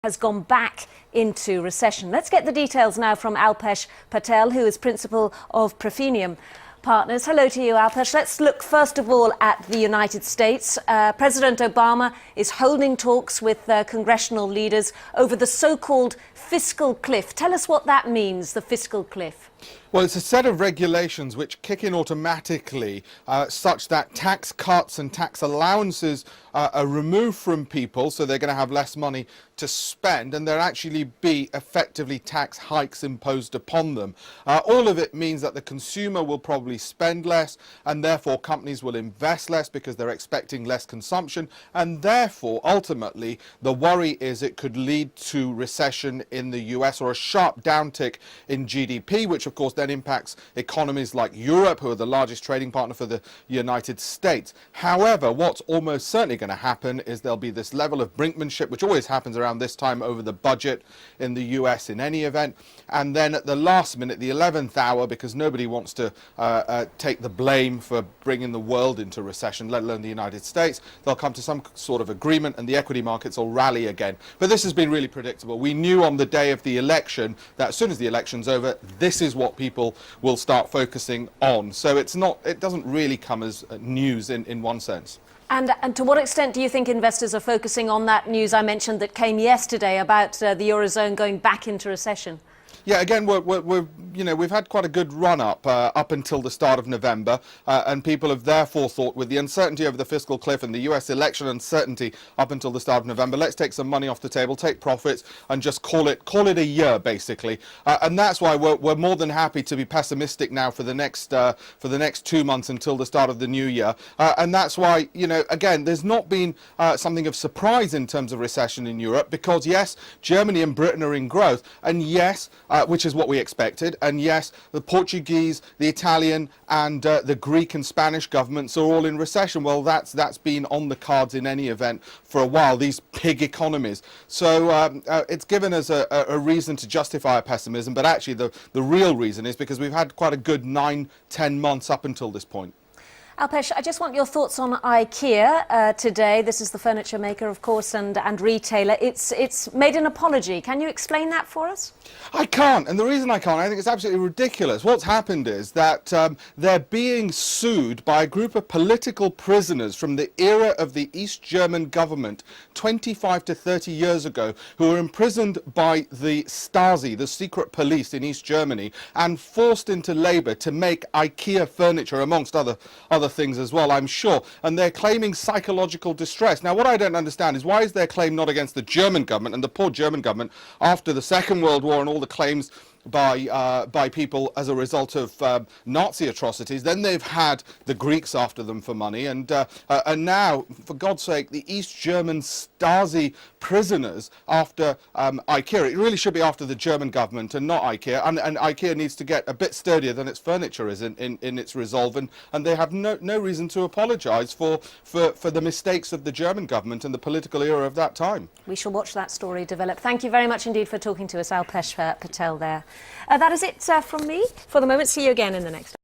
has gone back into recession. Let's get the details now from Alpesh Patel, who is principal of Profenium Partners. Hello to you, Alpesh. Let's look first of all at the United States. President Obama is holding talks with congressional leaders over the so-called fiscal cliff. Tell us what that means, the fiscal cliff. Well, it's a set of regulations which kick in automatically such that tax cuts and tax allowances are removed from people, so they're going to have less money to spend, and there'll actually be effectively tax hikes imposed upon them. All of it means that the consumer will probably spend less, and therefore companies will invest less because they're expecting less consumption, and therefore ultimately the worry is it could lead to recession in the US or a sharp downtick in GDP, which of course then impacts economies like Europe, who are the largest trading partner for the United States. However, what's almost certainly going to happen is there'll be this level of brinkmanship, which always happens around this time over the budget in the US in any event, and then at the last minute, the 11th hour, because nobody wants to take the blame for bringing the world into recession, let alone the United States, they'll come to some sort of agreement and the equity markets will rally again. But this has been really predictable. We knew on the day of the election that as soon as the election's over, this is what people will start focusing on. So it doesn't really come as news in one sense. And to what extent do you think investors are focusing on that news I mentioned that came yesterday about the Eurozone going back into recession? Yeah, again, we've had quite a good run-up up until the start of November, and people have therefore thought, with the uncertainty over the fiscal cliff and the US election uncertainty up until the start of November, let's take some money off the table, take profits, and just call it a year, basically. And that's why we're more than happy to be pessimistic now for the next 2 months until the start of the new year. And that's why, again, there's not been something of surprise in terms of recession in Europe, because yes, Germany and Britain are in growth, and yes, which is what we expected. And yes, the Portuguese, the Italian, and the Greek and Spanish governments are all in recession. Well, that's been on the cards in any event for a while, these pig economies. So it's given us a reason to justify our pessimism, but actually the real reason is because we've had quite a good 9-10 months up until this point. Alpesh, I just want your thoughts on IKEA today. This is the furniture maker, of course, and retailer. It's made an apology. Can you explain that for us? I can't, and the reason I can't, I think it's absolutely ridiculous. What's happened is that they're being sued by a group of political prisoners from the era of the East German government 25 to 30 years ago, who were imprisoned by the Stasi, the secret police in East Germany, and forced into labor to make IKEA furniture, amongst other things as well, I'm sure. And they're claiming psychological distress. Now, what I don't understand is, why is their claim not against the German government and the poor German government after the Second World War and all the claims by people as a result of Nazi atrocities? Then they've had the Greeks after them for money, and now, for God's sake, the East German Stasi prisoners after IKEA. It really should be after the German government and not IKEA, and IKEA needs to get a bit sturdier than its furniture is in its resolve, and they have no reason to apologise for the mistakes of the German government and the political era of that time. We shall watch that story develop. Thank you very much indeed for talking to us, Alpesh Patel there. That is it from me for the moment. See you again in the next